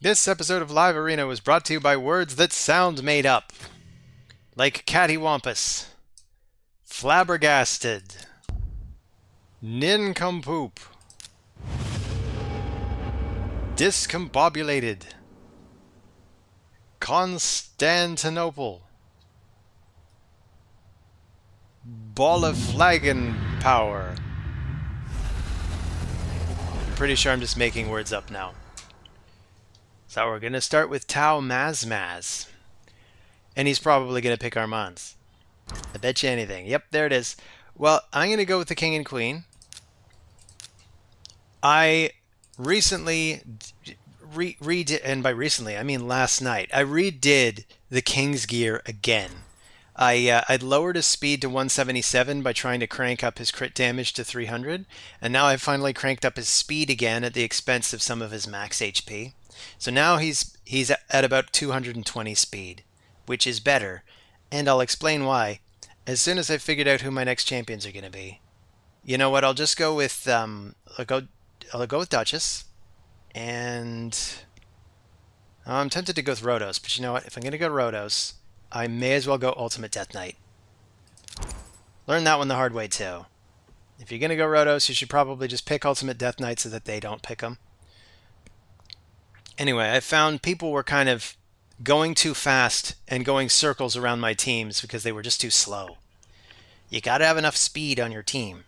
This episode of Live Arena was brought to you by words that sound made up, like cattywampus, flabbergasted, nincompoop, discombobulated, Constantinople, ball of flagon power. I'm pretty sure I'm just making words up now. So we're going to start with Tau Mazmaz. And he's probably going to pick Armands. I bet you anything. Yep, there it is. Well, I'm going to go with the King and Queen. I recently redid, and by recently I mean last night, I redid the King's gear again. I'd lowered his speed to 177 by trying to crank up his crit damage to 300, and now I've finally cranked up his speed again at the expense of some of his max HP. So now he's at about 220 speed, which is better, and I'll explain why as soon as I've figured out who my next champions are going to be. You know what? I'll just go with I'll go with Duchess, and I'm tempted to go with Rhodos, but you know what? If I'm going to go Rhodos, I may as well go Ultimate Death Knight. Learn that one the hard way too. If you're going to go Rhodos, you should probably just pick Ultimate Death Knight so that they don't pick them. Anyway, I found people were kind of going too fast and going circles around my teams because they were just too slow. You got to have enough speed on your team.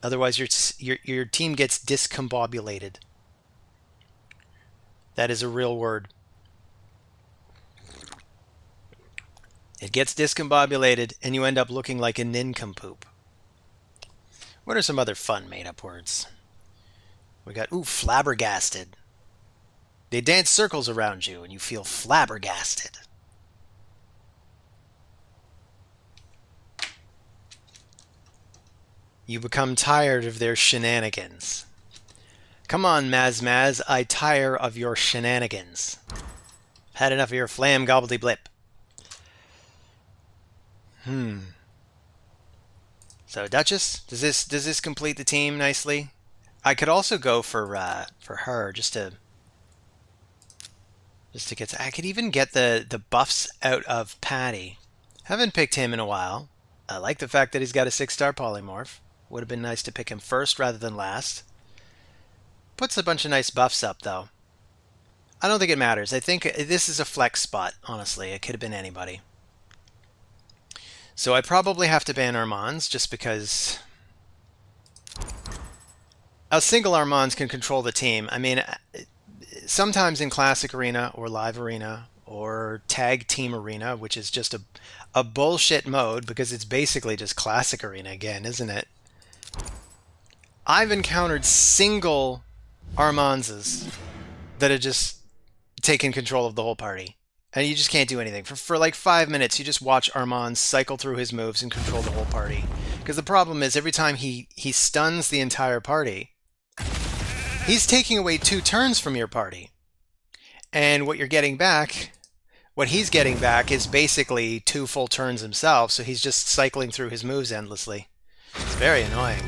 Otherwise, your team gets discombobulated. That is a real word. It gets discombobulated, and you end up looking like a nincompoop. What are some other fun made-up words? We got, flabbergasted. They dance circles around you, and you feel flabbergasted. You become tired of their shenanigans. Come on, Mazmaz, I tire of your shenanigans. Had enough of your flam gobbledy-blip. So Duchess, does this complete the team nicely? I could also go for her just to get. I could even get the buffs out of Patty. Haven't picked him in a while. I like the fact that he's got a 6-star polymorph. Would have been nice to pick him first rather than last. Puts a bunch of nice buffs up though. I don't think it matters. I think this is a flex spot. Honestly, it could have been anybody. So I probably have to ban Armands just because a single Armands can control the team. I mean, sometimes in Classic Arena or Live Arena or Tag Team Arena, which is just a bullshit mode because it's basically just Classic Arena again, isn't it? I've encountered single Armandses that have just taken control of the whole party. And you just can't do anything. For like 5 minutes, you just watch Armand cycle through his moves and control the whole party. Because the problem is, every time he stuns the entire party, he's taking away 2 turns from your party. And what he's getting back is basically 2 full turns himself, so he's just cycling through his moves endlessly. It's very annoying.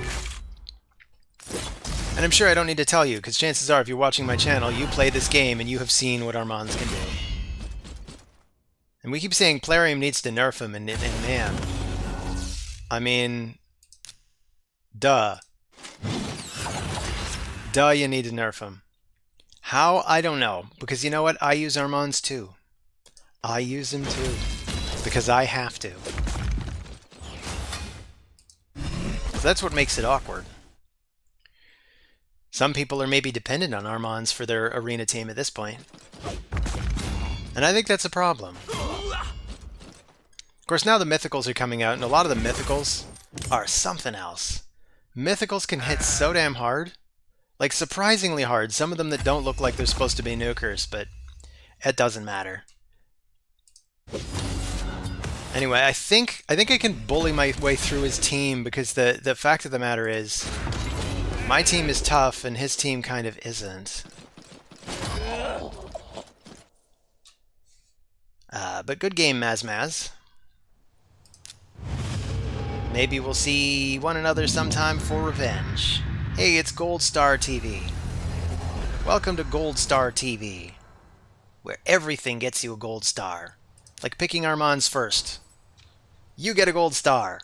And I'm sure I don't need to tell you, because chances are, if you're watching my channel, you play this game and you have seen what Armands can do. And we keep saying Plarium needs to nerf him, and man, I mean, duh. Duh, you need to nerf him. How? I don't know, because you know what? I use Armands too. I use him too, because I have to. So that's what makes it awkward. Some people are maybe dependent on Armands for their arena team at this point. And I think that's a problem. Of course, now the Mythicals are coming out, and a lot of the Mythicals are something else. Mythicals can hit so damn hard. Like, surprisingly hard. Some of them that don't look like they're supposed to be nukers, but it doesn't matter. Anyway, I think I can bully my way through his team, because the fact of the matter is, my team is tough, and his team kind of isn't. But good game, Mazmaz. Maybe we'll see one another sometime for revenge. Hey, it's Gold Star TV. Welcome to Gold Star TV. where everything gets you a gold star. Like picking Armand's first. You get a gold star.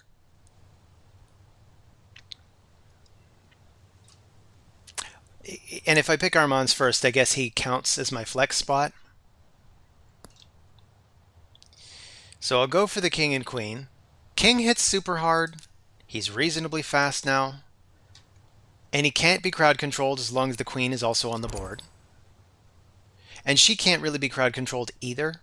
And if I pick Armand's first, I guess he counts as my flex spot. So I'll go for the king and queen. King hits super hard. He's reasonably fast now. And he can't be crowd controlled as long as the queen is also on the board. And she can't really be crowd controlled either.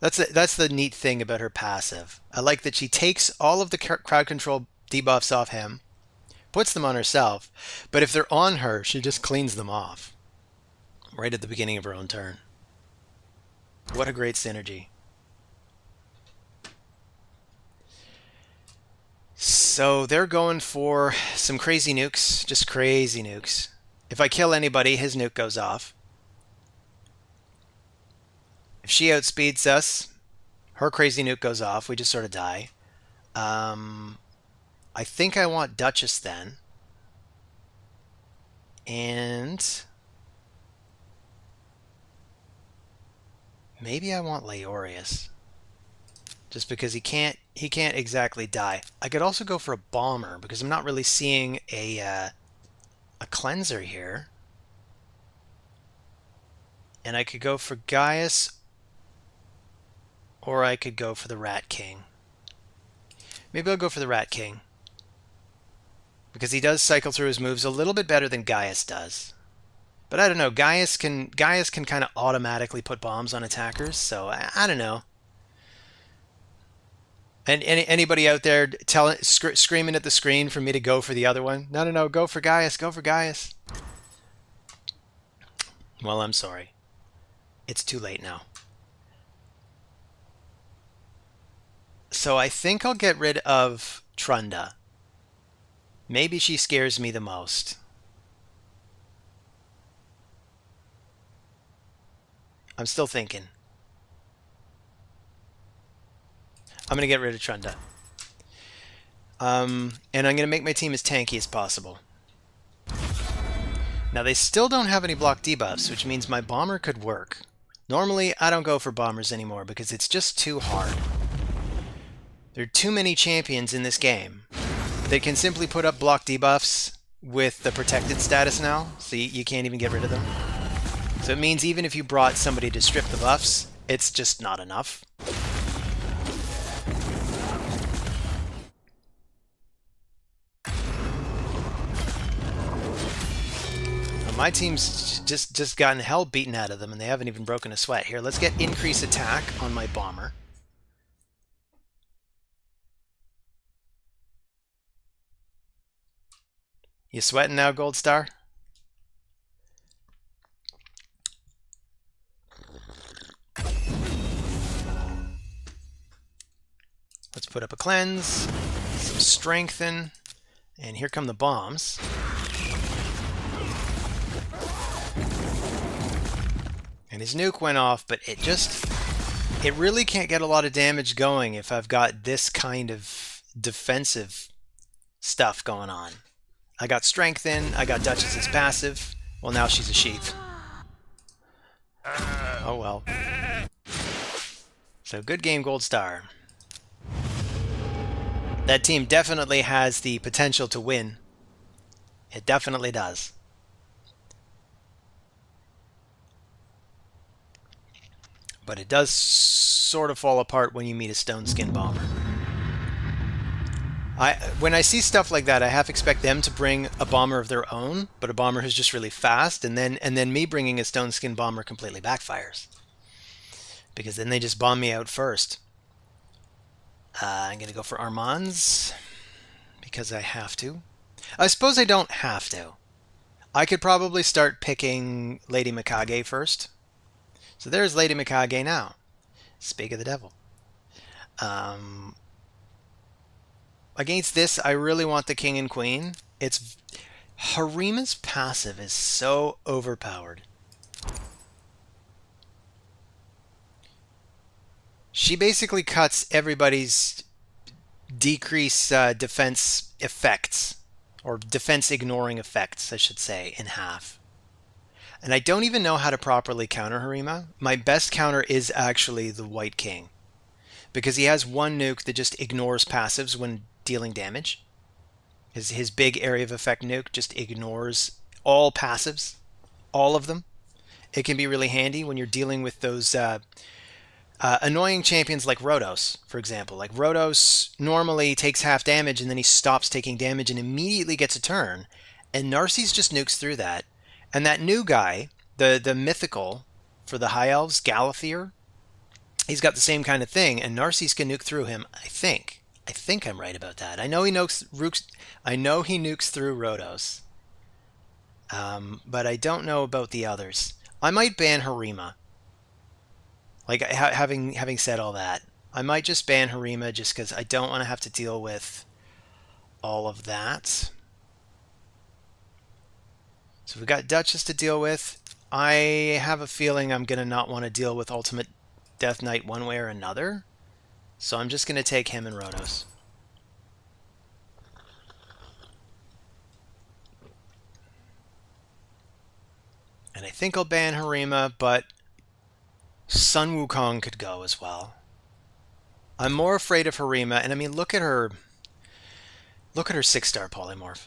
That's the neat thing about her passive. I like that she takes all of the crowd control debuffs off him, puts them on herself, but if they're on her, she just cleans them off right at the beginning of her own turn. What a great synergy. So they're going for some crazy nukes, just crazy nukes. If I kill anybody, his nuke goes off. If she outspeeds us, her crazy nuke goes off. We just sort of die. I think I want Duchess then. And maybe I want Leorius. Just because he can't exactly die. I could also go for a bomber because I'm not really seeing a cleanser here. And I could go for Gaius, or I could go for the Rat King. Maybe I'll go for the Rat King because he does cycle through his moves a little bit better than Gaius does. But I don't know. Gaius can kind of automatically put bombs on attackers, so I don't know. And anybody out there screaming at the screen for me to go for the other one? No, go for Gaius, go for Gaius. Well, I'm sorry. It's too late now. So I think I'll get rid of Trunda. Maybe she scares me the most. I'm still thinking. I'm going to get rid of Trunda. And I'm going to make my team as tanky as possible. Now, they still don't have any block debuffs, which means my bomber could work. Normally, I don't go for bombers anymore because it's just too hard. There are too many champions in this game. They can simply put up block debuffs with the protected status now, so you can't even get rid of them. So it means even if you brought somebody to strip the buffs, it's just not enough. My team's just gotten hell beaten out of them, and they haven't even broken a sweat. Here, let's get increase attack on my bomber. You sweating now, Gold Star? Let's put up a cleanse, some strengthen, and here come the bombs. And his nuke went off, but it really can't get a lot of damage going if I've got this kind of defensive stuff going on. I got strengthen, I got Duchess's passive. Well, now she's a sheep. Oh well. So good game, Gold Star. That team definitely has the potential to win. It definitely does. But it does sort of fall apart when you meet a stone skin bomber. When I see stuff like that, I half expect them to bring a bomber of their own, but a bomber who's just really fast, and then me bringing a stone skin bomber completely backfires. Because then they just bomb me out first. I'm going to go for Armands because I have to. I suppose I don't have to. I could probably start picking Lady Mikage first. So there's Lady Mikage now. Speak of the devil. Against this, I really want the king and queen. Harima's passive is so overpowered. She basically cuts everybody's decrease defense effects, or defense ignoring effects, I should say, in half. And I don't even know how to properly counter Harima. My best counter is actually the White King, because he has one nuke that just ignores passives when dealing damage. His big area of effect nuke just ignores all passives, all of them. It can be really handy when you're dealing with those annoying champions like Rhodos, for example. Like Rhodos normally takes half damage and then he stops taking damage and immediately gets a turn. And Narcisse just nukes through that. And that new guy, the mythical for the High Elves, Galathier, he's got the same kind of thing, and Narcisse can nuke through him, I think. I think I'm right about that. I know he nukes through Rhodos. But I don't know about the others. I might ban Harima. Like, having said all that, I might just ban Harima just because I don't want to have to deal with all of that. So we've got Duchess to deal with. I have a feeling I'm going to not want to deal with Ultimate Death Knight one way or another. So I'm just going to take him and Rhodos. And I think I'll ban Harima, but Sun Wukong could go as well. I'm more afraid of Harima, and I mean, look at her 6-star polymorph.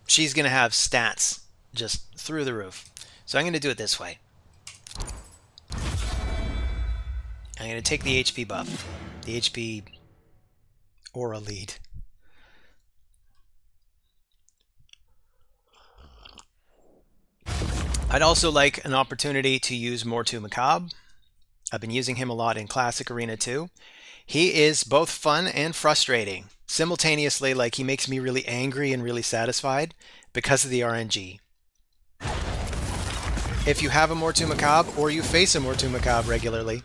She's going to have stats just through the roof. So I'm going to do it this way. I'm going to take the HP buff. The HP aura lead. I'd also like an opportunity to use Mortu Macabre. I've been using him a lot in Classic Arena too. He is both fun and frustrating. Simultaneously, like, he makes me really angry and really satisfied because of the RNG. If you have a Mortu Macabre or you face a Mortu Macabre regularly,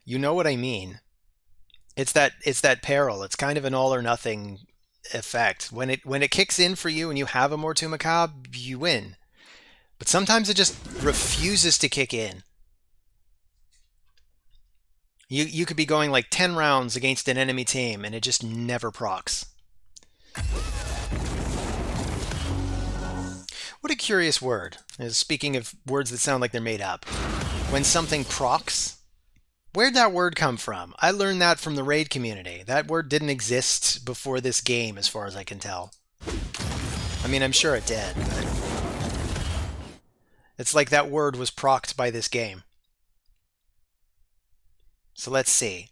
you know what I mean. It's that peril. It's kind of an all or nothing effect. When it kicks in for you and you have a Mortu Macabre, you win. But sometimes it just refuses to kick in. You could be going like 10 rounds against an enemy team and it just never procs. What a curious word. Speaking of words that sound like they're made up. When something procs, where'd that word come from? I learned that from the raid community. That word didn't exist before this game, as far as I can tell. I mean, I'm sure it did, but it's like that word was procced by this game. So let's see.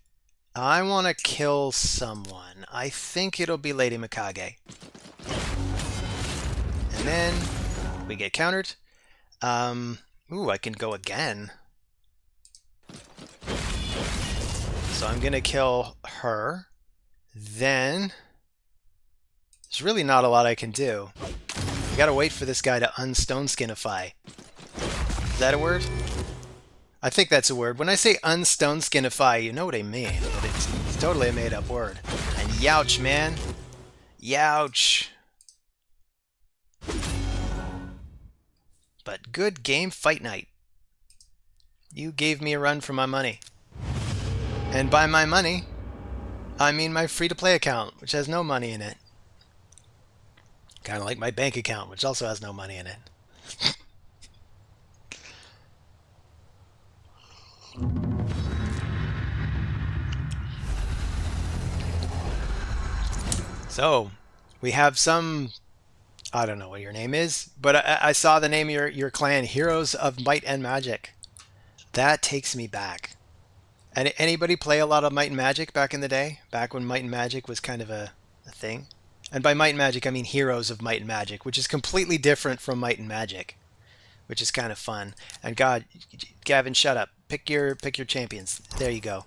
I want to kill someone. I think it'll be Lady Mikage. And then we get countered. Ooh, I can go again. So I'm going to kill her. Then there's really not a lot I can do. I got to wait for this guy to unstone skinify. Is that a word? I think that's a word. When I say unstone skinify, you know what I mean, but it's totally a made-up word. And youch, man. Youch. But good game, Fight Night. You gave me a run for my money. And by my money, I mean my free-to-play account, which has no money in it. Kind of like my bank account, which also has no money in it. So, we have some, I don't know what your name is, but I saw the name of your clan, Heroes of Might and Magic. That takes me back. And anybody play a lot of Might and Magic back in the day? Back when Might and Magic was kind of a thing? And by Might and Magic, I mean Heroes of Might and Magic, which is completely different from Might and Magic, which is kind of fun. And God, Gavin, shut up. Pick your champions. There you go.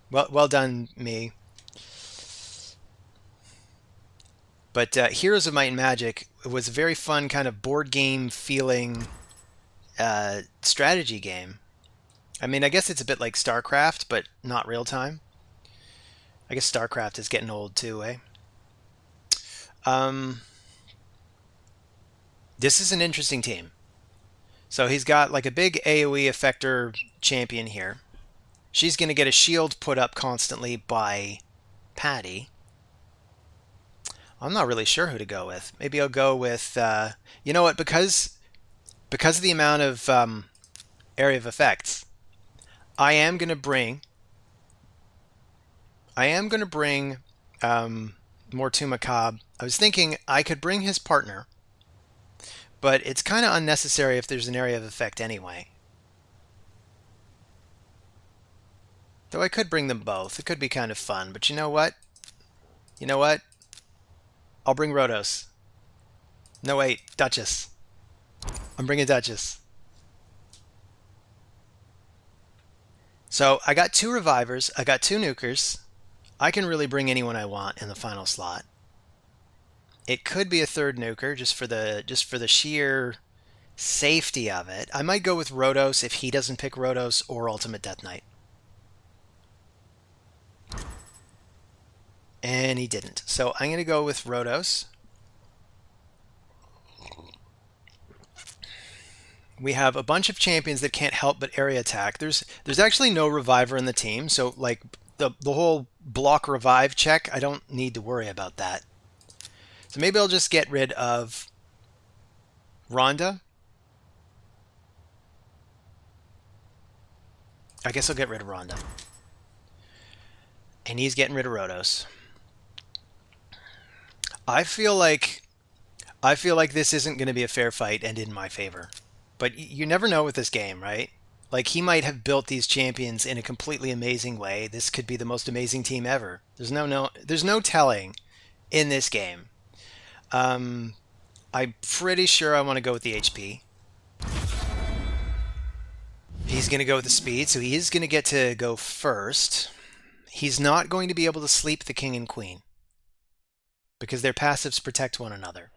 Well done, me. But Heroes of Might and Magic was a very fun kind of board game feeling strategy game. I mean, I guess it's a bit like StarCraft, but not real time. I guess StarCraft is getting old too, eh? This is an interesting team. So he's got like a big AoE effector champion here. She's going to get a shield put up constantly by Patty. I'm not really sure who to go with. Maybe I'll go with, you know what, because of the amount of area of effects, I am going to bring Mortu Macabre. I was thinking I could bring his partner, but it's kind of unnecessary if there's an area of effect anyway. Though I could bring them both. It could be kind of fun, but you know what? You know what? I'll bring Rhodos. No, wait, Duchess. I'm bringing Duchess. So I got 2 revivers. I got 2 nukers. I can really bring anyone I want in the final slot. It could be a 3rd nuker just for the sheer safety of it. I might go with Rhodos if he doesn't pick Rhodos or Ultimate Death Knight. And he didn't. So I'm going to go with Rhodos. We have a bunch of champions that can't help but area attack. There's actually no reviver in the team, so like the whole block revive check, I don't need to worry about that. So maybe I'll just get rid of Rhonda. I guess I'll get rid of Rhonda. And he's getting rid of Rhodos. I feel like this isn't going to be a fair fight and in my favor. But you never know with this game, right? Like, he might have built these champions in a completely amazing way. This could be the most amazing team ever. There's no telling in this game. I'm pretty sure I want to go with the HP. He's going to go with the speed, so he is going to get to go first. He's not going to be able to sleep the king and queen because their passives protect one another.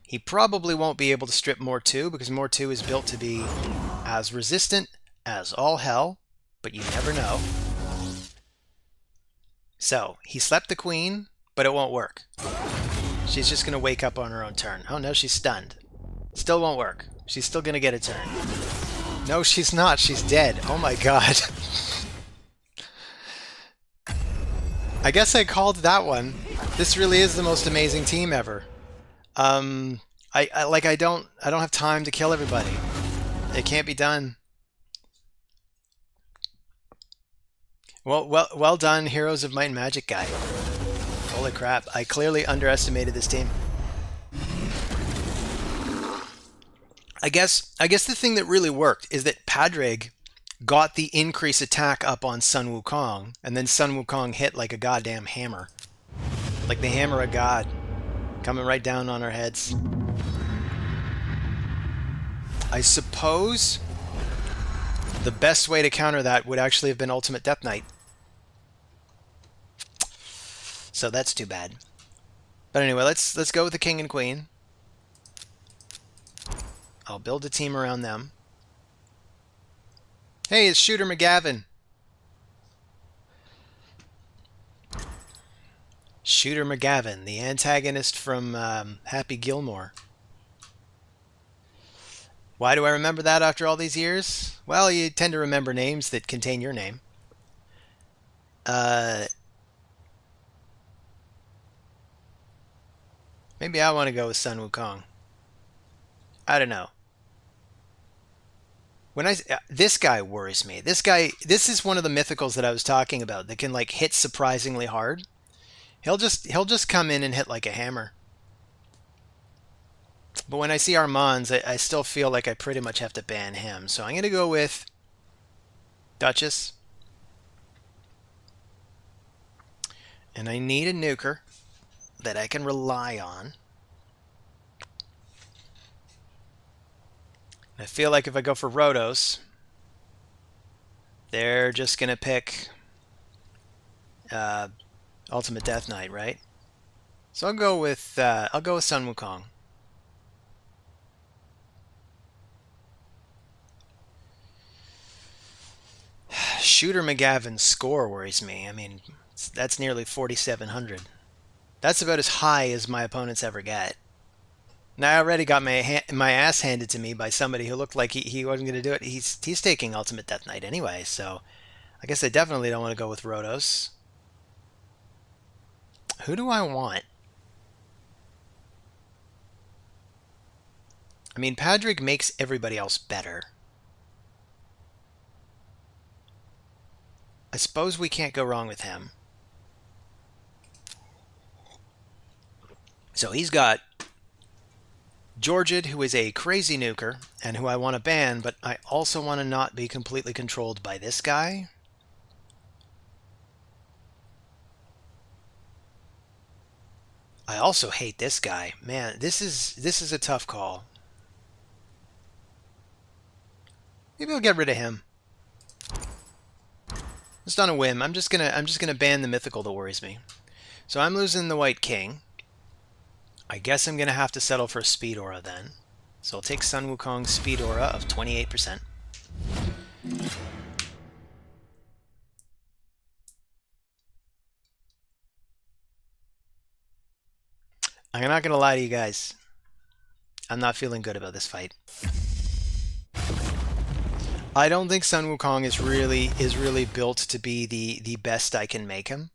He probably won't be able to strip Mortu because Mortu is built to be as resistant as all hell, but you never know. So, he slept the queen, but it won't work. She's just going to wake up on her own turn. Oh no, she's stunned. Still won't work. She's still going to get a turn. No, she's not. She's dead. Oh my god. I guess I called that one. This really is the most amazing team ever. I don't have time to kill everybody. It can't be done. Well done, Heroes of Might and Magic guy. Holy crap, I clearly underestimated this team. I guess the thing that really worked is that Padraig got the increase attack up on Sun Wukong, and then Sun Wukong hit like a goddamn hammer. Like the hammer of God. Coming right down on our heads. I suppose the best way to counter that would actually have been Ultimate Death Knight. So that's too bad. But anyway, let's go with the king and queen. I'll build a team around them. Hey, it's Shooter McGavin. Shooter McGavin, the antagonist from Happy Gilmore. Why do I remember that after all these years? Well, you tend to remember names that contain your name. Maybe I want to go with Sun Wukong. I don't know. This guy worries me. This is one of the mythicals that I was talking about that can like hit surprisingly hard. He'll just come in and hit like a hammer. But when I see Armand's, I still feel like I pretty much have to ban him. So I'm going to go with Duchess. And I need a nuker that I can rely on. I feel like if I go for Rhodos, they're just going to pick Ultimate Death Knight, right? So I'll go with Sun Wukong. Shooter McGavin's score worries me. I mean, that's nearly 4,700. That's about as high as my opponents ever get. Now I already got my ass handed to me by somebody who looked like he wasn't going to do it. He's taking Ultimate Death Knight anyway, so I guess I definitely don't want to go with Rhodos. Who do I want? I mean, Padraig makes everybody else better. I suppose we can't go wrong with him. So he's got Georgid, who is a crazy nuker, and who I want to ban, but I also want to not be completely controlled by this guy. I also hate this guy. Man, this is a tough call. Maybe I'll get rid of him. Just on a whim. I'm just gonna ban the mythical that worries me. So I'm losing the White King. I guess I'm gonna have to settle for a Speed Aura then. So I'll take Sun Wukong's Speed Aura of 28%. I'm not gonna lie to you guys. I'm not feeling good about this fight. I don't think Sun Wukong is really built to be the best I can make him.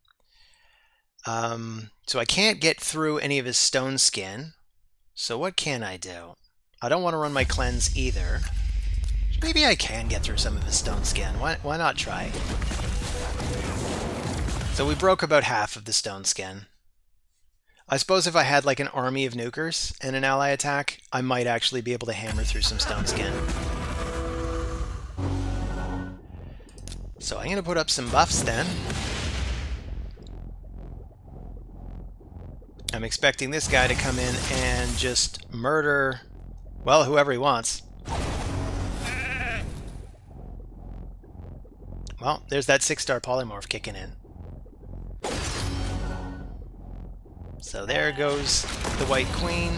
So I can't get through any of his Stone Skin. So what can I do? I don't want to run my cleanse either. Maybe I can get through some of his Stone Skin. Why not try? So we broke about half of the Stone Skin. I suppose if I had like an army of nukers and an ally attack, I might actually be able to hammer through some Stone Skin. So I'm going to put up some buffs then. I'm expecting this guy to come in and just murder, well, whoever he wants. Well, there's that 6-star polymorph kicking in. So there goes the White Queen.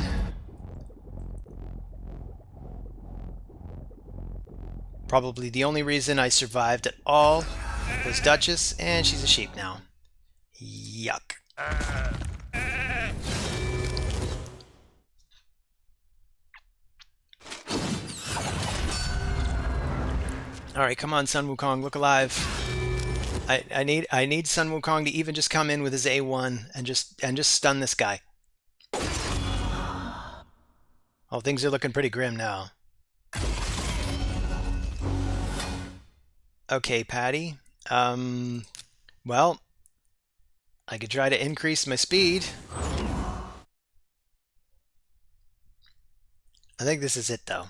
Probably the only reason I survived at all was Duchess, and she's a sheep now. Yuck. Alright, come on, Sun Wukong, look alive. I need Sun Wukong to even just come in with his A1 and just stun this guy. Oh, things are looking pretty grim now. Okay, Patty. Well, I could try to increase my speed. I think this is it, though.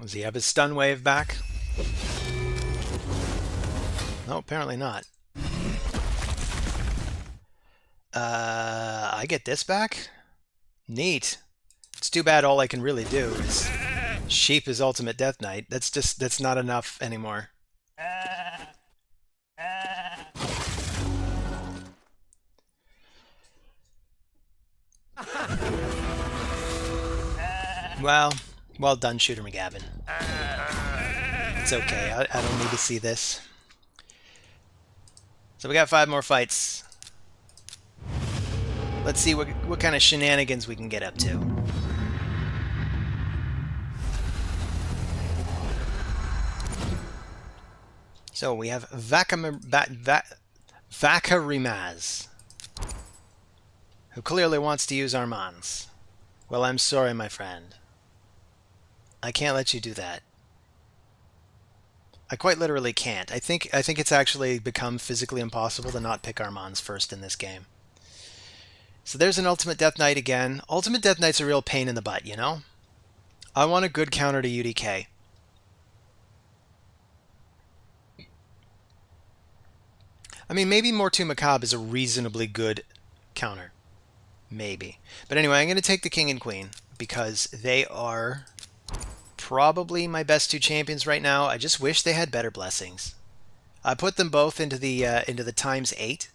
Does he have his stun wave back? No, apparently not. I get this back? Neat. It's too bad all I can really do is sheep his ultimate Death Knight. That's not enough anymore. Well done, Shooter McGavin. It's okay. I don't need to see this. So we got 5 more fights. Let's see what kind of shenanigans we can get up to. So we have Vakarimaz, who clearly wants to use Armands. Well, I'm sorry, my friend. I can't let you do that. I quite literally can't. I think it's actually become physically impossible to not pick Armands first in this game. So there's an Ultimate Death Knight again. Ultimate Death Knight's a real pain in the butt, you know? I want a good counter to UDK. I mean, maybe Mortu Macabre is a reasonably good counter. Maybe. But anyway, I'm going to take the King and Queen because they are probably my best 2 champions right now. I just wish they had better blessings. I put them both into the ×8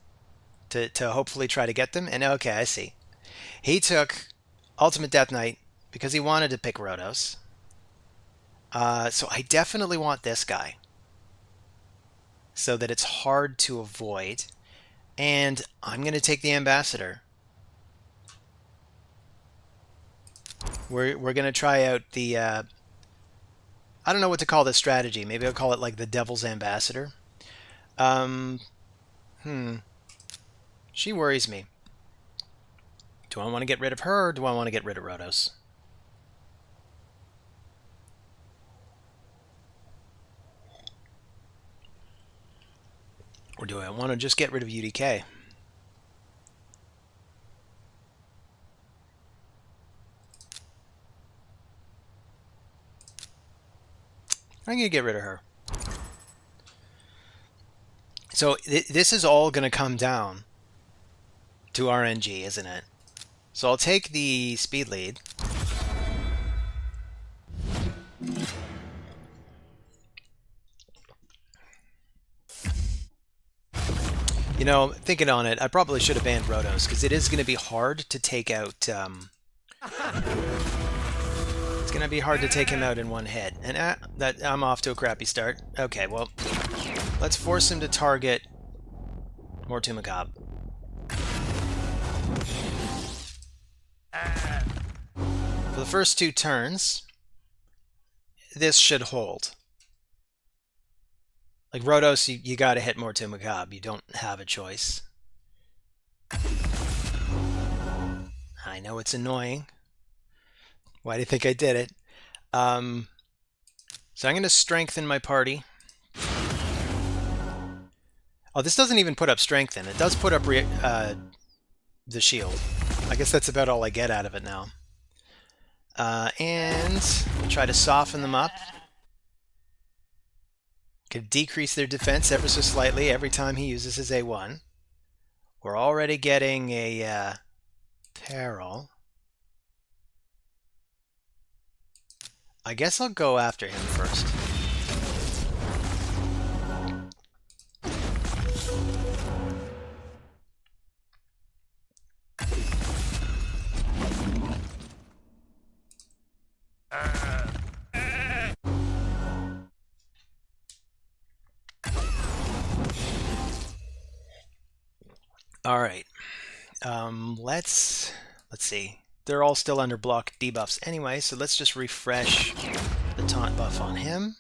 to hopefully try to get them. And okay, I see. He took Ultimate Death Knight because he wanted to pick Rhodos. So I definitely want this guy so that it's hard to avoid. And I'm going to take the Ambassador. We're going to try out the... I don't know what to call this strategy. Maybe I'll call it like the Devil's Ambassador. Um, She worries me. Do I want to get rid of her, or do I want to get rid of Rhodos? Or do I want to just get rid of UDK? I'm going to get rid of her. So this is all going to come down to RNG, isn't it? So I'll take the speed lead. You know, thinking on it, I probably should have banned Rhodos, because it is going to be hard to take out... it's going to be hard to take him out in one hit. And that I'm off to a crappy start. Okay, well, let's force him to target Mortu Macabre. For the first 2 turns, this should hold. Like Rhodos, you gotta hit Mortu Macabre. You don't have a choice. I know it's annoying. Why do you think I did it? So I'm gonna strengthen my party. Oh, this doesn't even put up strengthen. It does put up the shield. I guess that's about all I get out of it now. And try to soften them up. Could decrease their defense ever so slightly every time he uses his A1. We're already getting a peril. I guess I'll go after him first. All right. Let's see. They're all still under block debuffs anyway, so let's just refresh the taunt buff on him.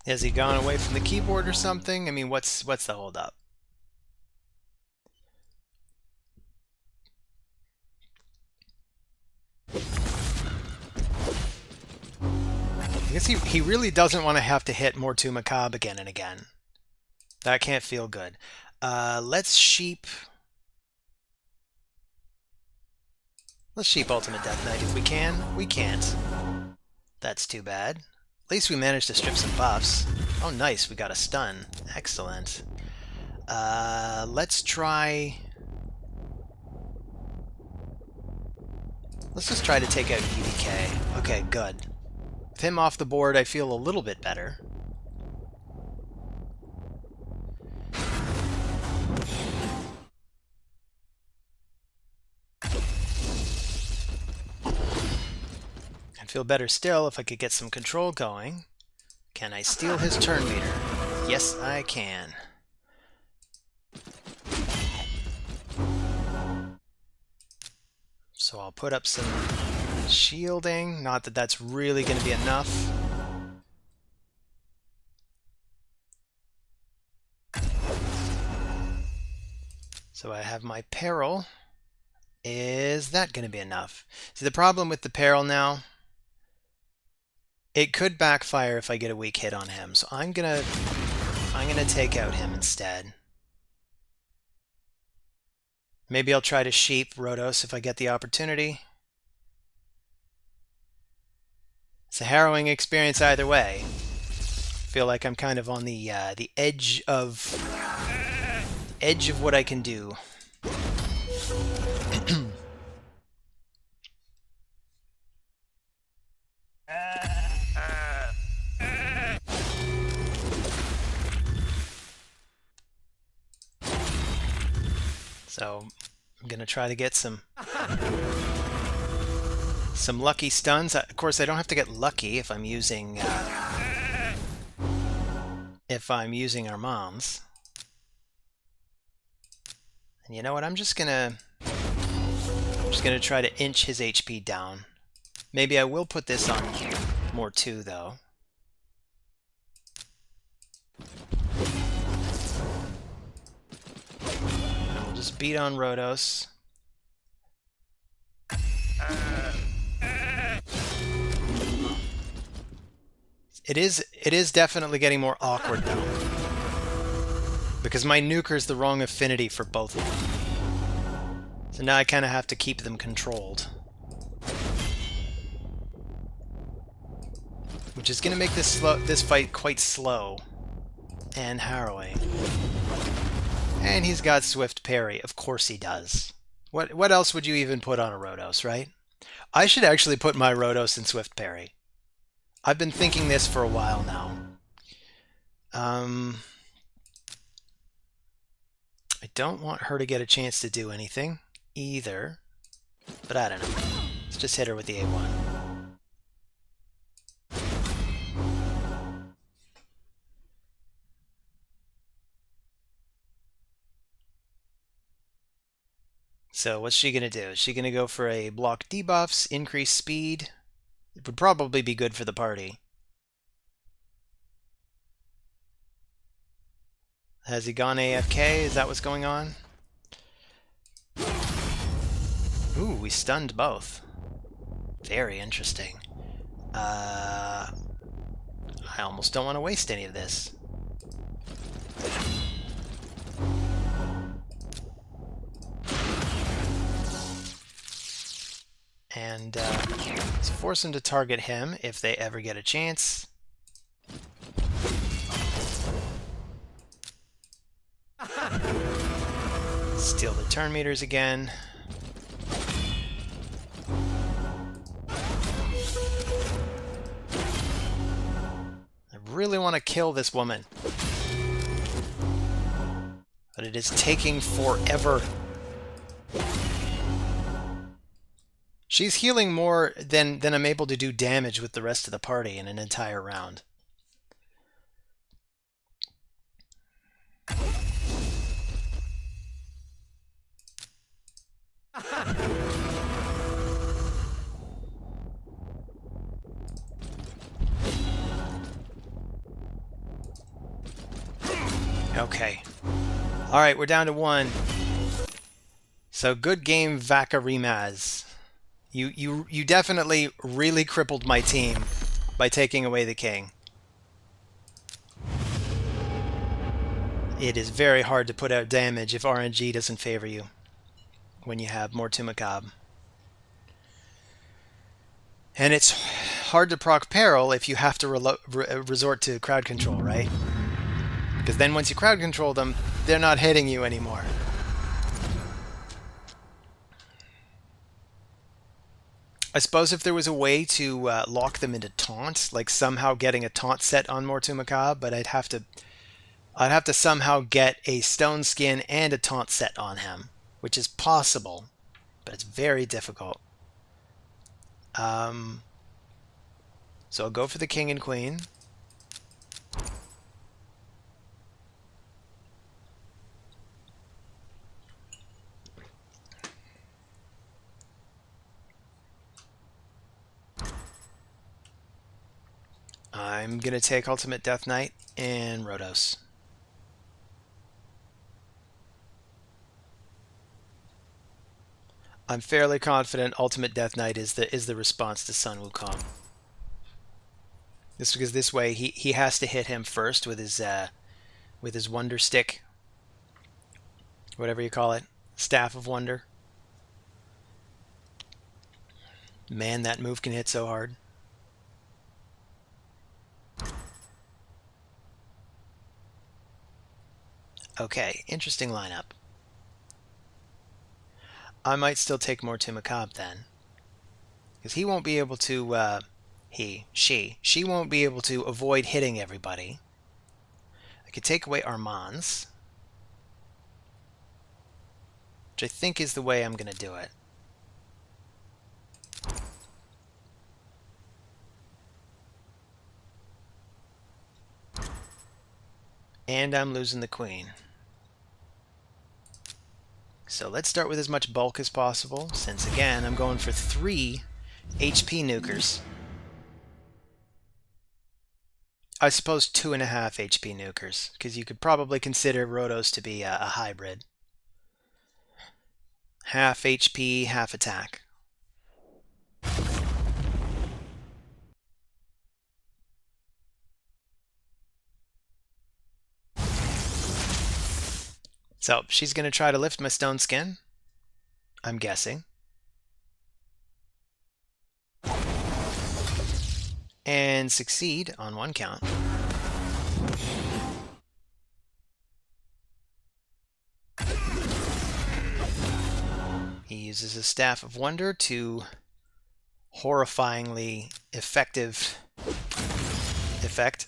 Has he gone away from the keyboard or something? I mean, what's the holdup? I guess he really doesn't want to have to hit Mortu Macabre again and again. That can't feel good. Let's sheep Ultimate Death Knight if we can. We can't. That's too bad. At least we managed to strip some buffs. Oh, nice. We got a stun. Excellent. Let's try... Let's just try to take out UDK. Okay, good. With him off the board, I feel a little bit better. I'd feel better still if I could get some control going. Can I steal his turn meter? Yes, I can. So I'll put up some shielding. Not that that's really going to be enough. So I have my peril. Is that going to be enough? See, the problem with the peril now, it could backfire if I get a weak hit on him. So I'm gonna take out him instead. Maybe I'll try to sheep Rhodos if I get the opportunity. It's a harrowing experience either way. I feel like I'm kind of on the edge of what I can do. So I'm going to try to get some lucky stuns. Of course, I don't have to get lucky if I'm using Armands. And you know what? I'm just gonna try to inch his HP down. Maybe I will put this on more too, though. And we'll just beat on Rhodos. It is definitely getting more awkward though, because my nuker's the wrong affinity for both of them. So now I kind of have to keep them controlled, which is going to make this fight quite slow and harrowing. And he's got swift parry. Of course he does. What else would you even put on a Rhodos, right? I should actually put my Rhodos in swift parry. I've been thinking this for a while now. I don't want her to get a chance to do anything either, but I don't know. Let's just hit her with the A1. So what's she going to do? Is she going to go for a block debuffs, increase speed? It would probably be good for the party. Has he gone AFK? Is that what's going on? Ooh, we stunned both. Very interesting. I almost don't want to waste any of this. And let's force him to target him if they ever get a chance. Steal the turn meters again. I really want to kill this woman, but it is taking forever. She's healing more than I'm able to do damage with the rest of the party in an entire round. Okay. Alright, we're down to 1. So good game, Vaca Rimaz. You definitely really crippled my team by taking away the king. It is very hard to put out damage if RNG doesn't favor you when you have more to Macabre. And it's hard to proc Peril if you have to resort to crowd control, right? Because then once you crowd control them, they're not hitting you anymore. I suppose if there was a way to lock them into taunts, like somehow getting a taunt set on Mortu Macabre, but I'd have to somehow get a stone skin and a taunt set on him, which is possible, but it's very difficult. So I'll go for the king and queen. I'm going to take Ultimate Death Knight and Rhodos. I'm fairly confident Ultimate Death Knight is the response to Sun Wukong. This because this way he has to hit him first with his Wonder Stick, whatever you call it, Staff of Wonder. Man, that move can hit so hard. Okay, interesting lineup. I might still take more to Macabre then, because he won't be able to. She won't be able to avoid hitting everybody. I could take away Armands. which I think is the way I'm going to do it. And I'm losing the queen. So let's start with as much bulk as possible, since again, I'm going for 3 HP nukers. I suppose 2.5 HP nukers, because you could probably consider Rotos to be a hybrid. Half HP, half attack. So she's going to try to lift my stone skin, I'm guessing. And succeed on 1 count. He uses a Staff of Wonder to horrifyingly effective effect.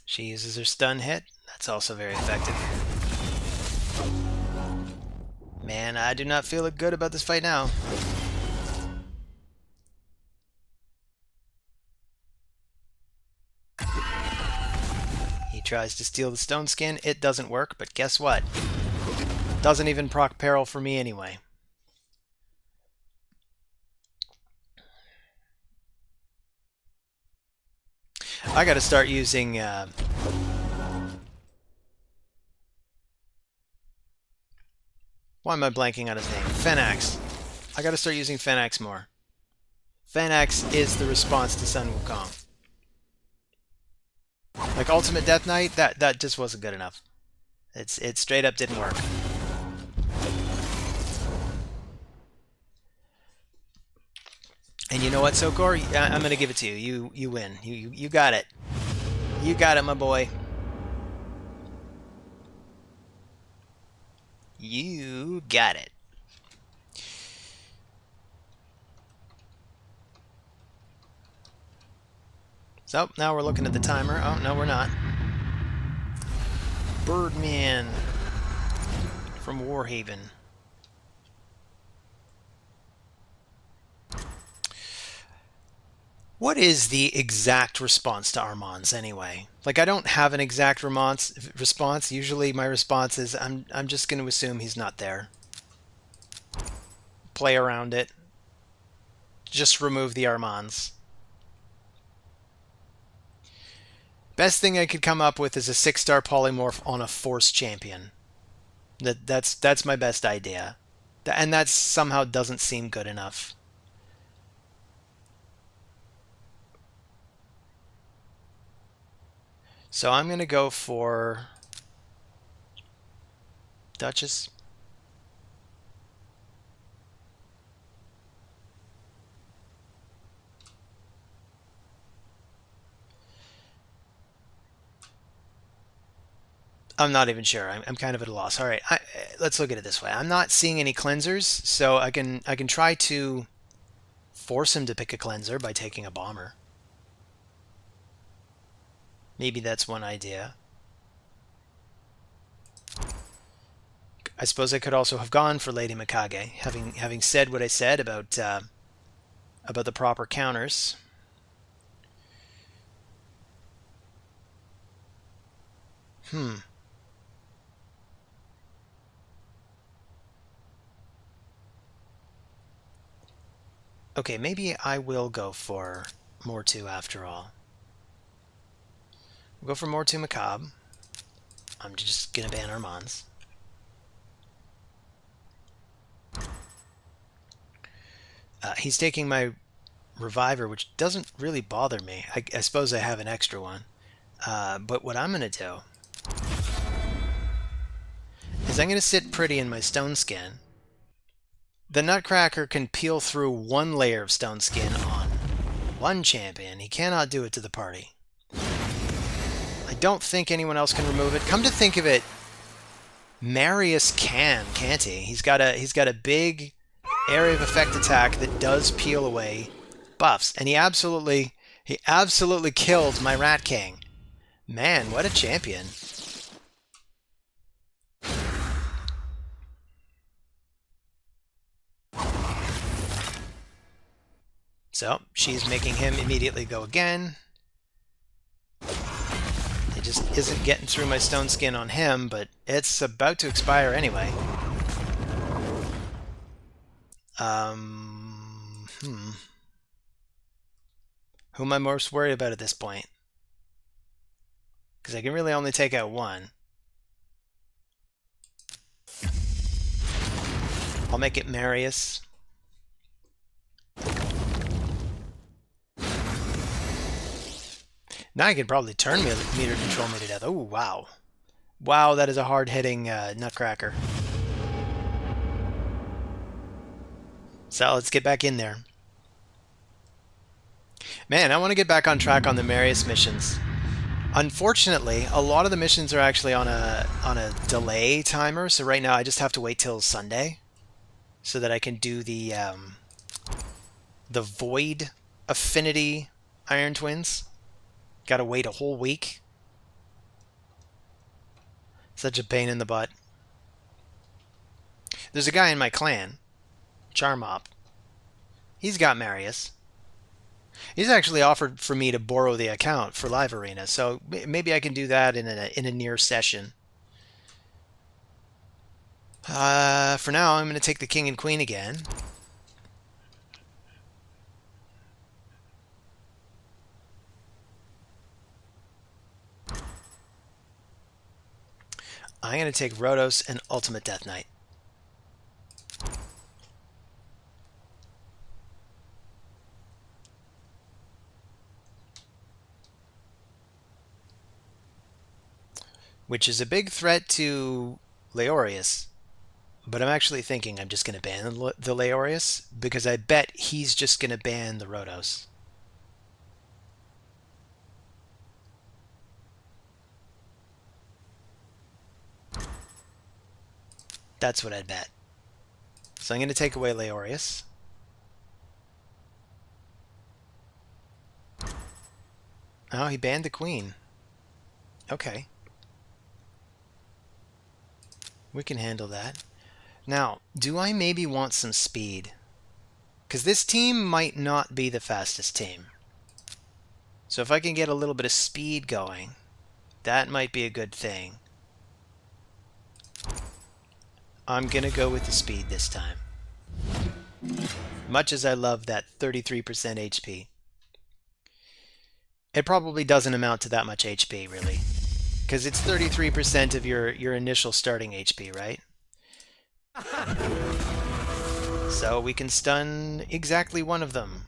She uses her stun hit. That's also very effective. Man, I do not feel good about this fight now. He tries to steal the stone skin. It doesn't work, but guess what? Doesn't even proc peril for me anyway. I gotta start using why am I blanking on his name? Fenax. I gotta start using Fenax more. Fenax is the response to Sun Wukong. Like Ultimate Death Knight, that just wasn't good enough. It straight up didn't work. And you know what, Sokor? I'm gonna give it to you. You win. You got it. You got it, my boy. You got it. So, now we're looking at the timer. Oh, no, we're not. Birdman from Warhaven. What is the exact response to Armand's anyway? Like, I don't have an exact response. Usually my response is, I'm just going to assume he's not there. Play around it. Just remove the Armands. Best thing I could come up with is a 6-star polymorph on a Force champion. That's my best idea. And that somehow doesn't seem good enough. So I'm going to go for Duchess. I'm not even sure. I'm kind of at a loss. All right, let's look at it this way. I'm not seeing any cleansers, so I can try to force him to pick a cleanser by taking a bomber. Maybe that's one idea. I suppose I could also have gone for Lady Mikage, having said what I said about the proper counters. Okay, maybe I will go for Mortu after all. We'll go for Mortu Macabre. I'm just gonna ban Armands. He's taking my Reviver, which doesn't really bother me. I suppose I have an extra one. But what I'm gonna do is I'm gonna sit pretty in my stone skin. The Nutcracker can peel through 1 layer of stone skin on 1 champion. He cannot do it to the party. I don't think anyone else can remove it. Come to think of it, Marius can't he? He's got a big area of effect attack that does peel away buffs, and he absolutely killed my Rat King. Man, what a champion. So, she's making him immediately go again. It just isn't getting through my stone skin on him, but it's about to expire anyway. Who am I most worried about at this point? Because I can really only take out one. I'll make it Marius. Now I can probably turn meter control me to death. Oh, wow. Wow, that is a hard-hitting nutcracker. So let's get back in there. Man, I want to get back on track on the Marius missions. Unfortunately, a lot of the missions are actually on a delay timer, so right now I just have to wait till Sunday so that I can do the Void Affinity Iron Twins. Gotta wait a whole week. Such a pain in the butt. There's a guy in my clan, Charmop. He's got Marius. He's actually offered for me to borrow the account for Live Arena, so maybe I can do that in a near session. For now, I'm going to take the King and Queen again. I'm going to take Rhodos and Ultimate Death Knight. Which is a big threat to Leorius. But I'm actually thinking I'm just going to ban the Leorius, because I bet he's just going to ban the Rhodos. That's what I'd bet. So I'm going to take away Leorius. Oh, he banned the Queen. Okay. We can handle that. Now, do I maybe want some speed? Because this team might not be the fastest team. So if I can get a little bit of speed going, that might be a good thing. I'm going to go with the speed this time. Much as I love that 33% HP. It probably doesn't amount to that much HP, really. Because it's 33% of your initial starting HP, right? So we can stun exactly one of them.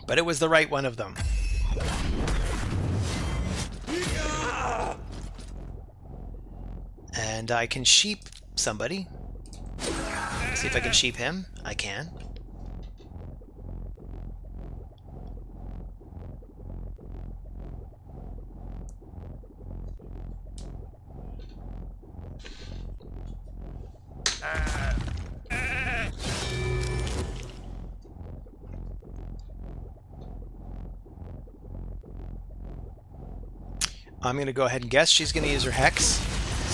But it was the right one of them. And I can sheep somebody. See if I can sheep him. I can. I'm going to go ahead and guess she's going to use her Hex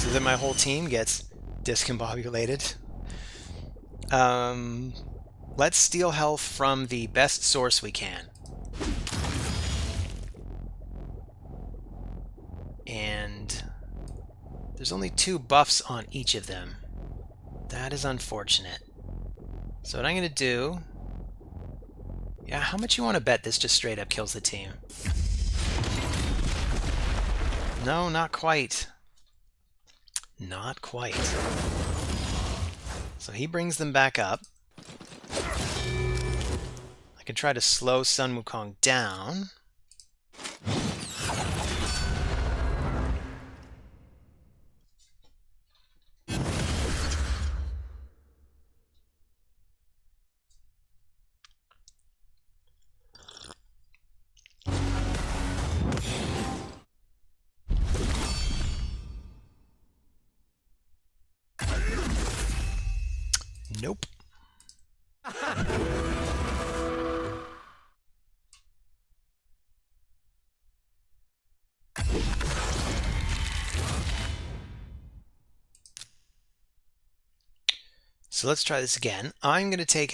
so that my whole team gets discombobulated. Let's steal health from the best source we can. And there's only 2 buffs on each of them. That is unfortunate. So what I'm going to do... Yeah, how much you want to bet this just straight up kills the team? No, not quite. Not quite. So he brings them back up. I can try to slow Sun Wukong down. Nope. So let's try this again. I'm going to try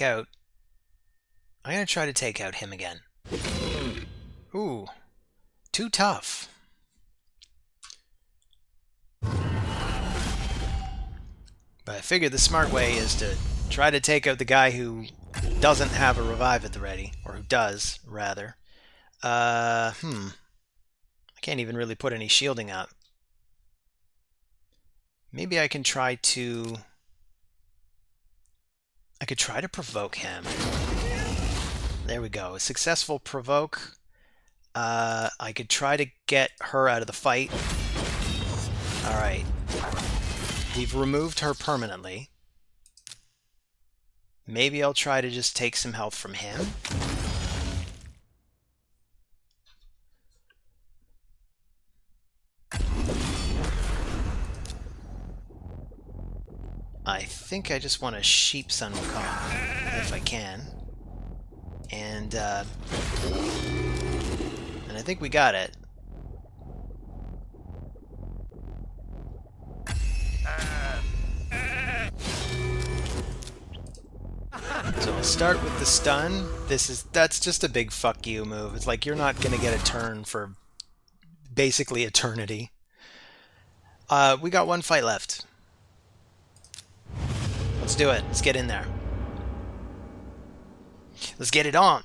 to take out him again. Ooh, too tough. But I figured the smart way is to try to take out the guy who doesn't have a revive at the ready, or who does, rather. I can't even really put any shielding up. Maybe I can try to... I could try to provoke him. There we go. A successful provoke. I could try to get her out of the fight. Alright. We've removed her permanently. Maybe I'll try to just take some health from him. I think I just want to sheep Sun Wukong, if I can. And I think we got it. So we'll start with the stun. That's just a big fuck you move. It's like you're not gonna get a turn for basically eternity. We got one fight left. Let's do it. Let's get in there. Let's get it on.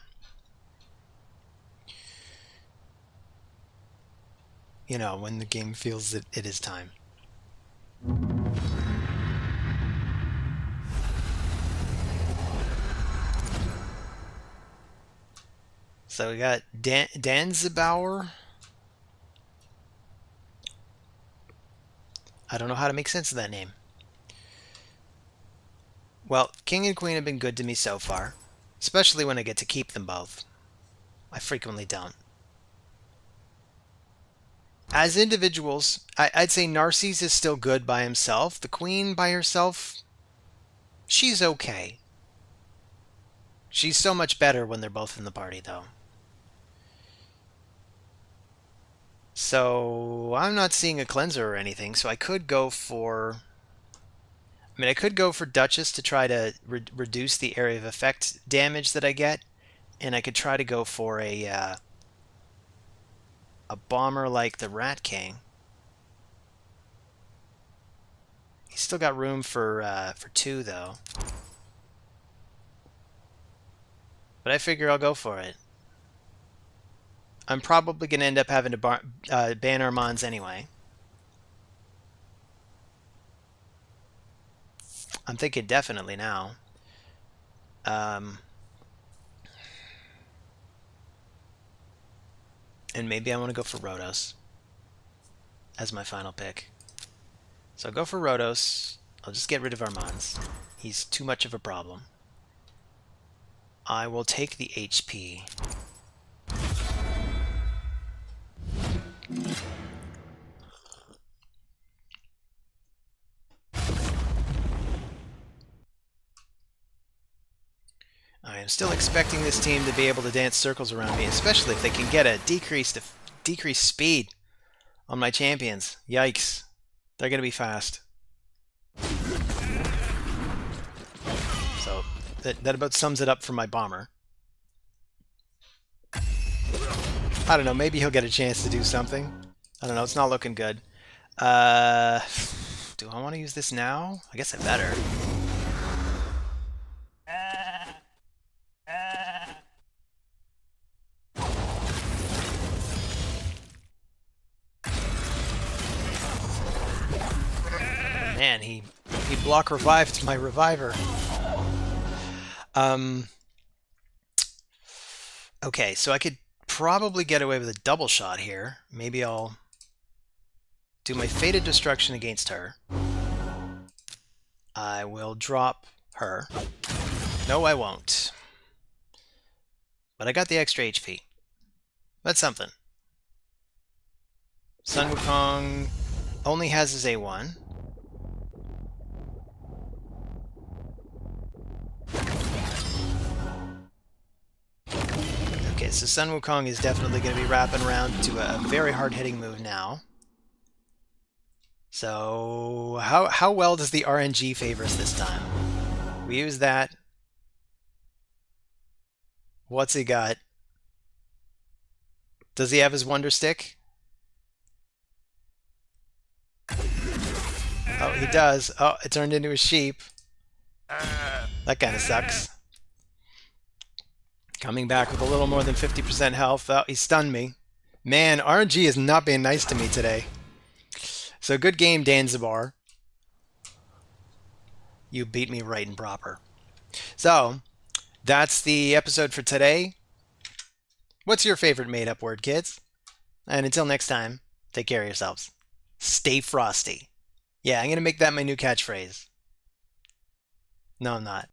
You know, when the game feels that it is time. So we got Danzibauer. I don't know how to make sense of that name. Well, King and Queen have been good to me so far, especially when I get to keep them both. I frequently don't. As individuals, I'd say Narcisse is still good by himself. The Queen by herself, she's okay. She's so much better when they're both in the party, though. So, I'm not seeing a cleanser or anything, so I could go for... I could go for Duchess to try to reduce the area of effect damage that I get, and I could try to go for a bomber like the Rat King. He's still got room for 2, though. But I figure I'll go for it. I'm probably going to end up having to ban Armands anyway. I'm thinking definitely now. And maybe I want to go for Rhodos as my final pick. So I'll go for Rhodos. I'll just get rid of Armands. He's too much of a problem. I will take the HP. I am still expecting this team to be able to dance circles around me, especially if they can get a decreased speed on my champions. Yikes. They're going to be fast. So that about sums it up for my bomber. I don't know, maybe he'll get a chance to do something. I don't know, it's not looking good. Do I want to use this now? I guess I better. Man, he block revived my reviver. Okay, so I could probably get away with a double shot here. Maybe I'll do my Fated Destruction against her. I will drop her. No, I won't. But I got the extra HP. That's something. Sun Wukong only has his A1. Okay, so Sun Wukong is definitely going to be wrapping around to a very hard-hitting move now. So, how well does the RNG favor us this time? We use that. What's he got? Does he have his Wonder Stick? Oh, he does. Oh, it turned into a sheep. That kind of sucks. Coming back with a little more than 50% health. Oh, he stunned me. Man, RNG is not being nice to me today. So good game, Danzibar. You beat me right and proper. So, that's the episode for today. What's your favorite made-up word, kids? And until next time, take care of yourselves. Stay frosty. Yeah, I'm going to make that my new catchphrase. No, I'm not.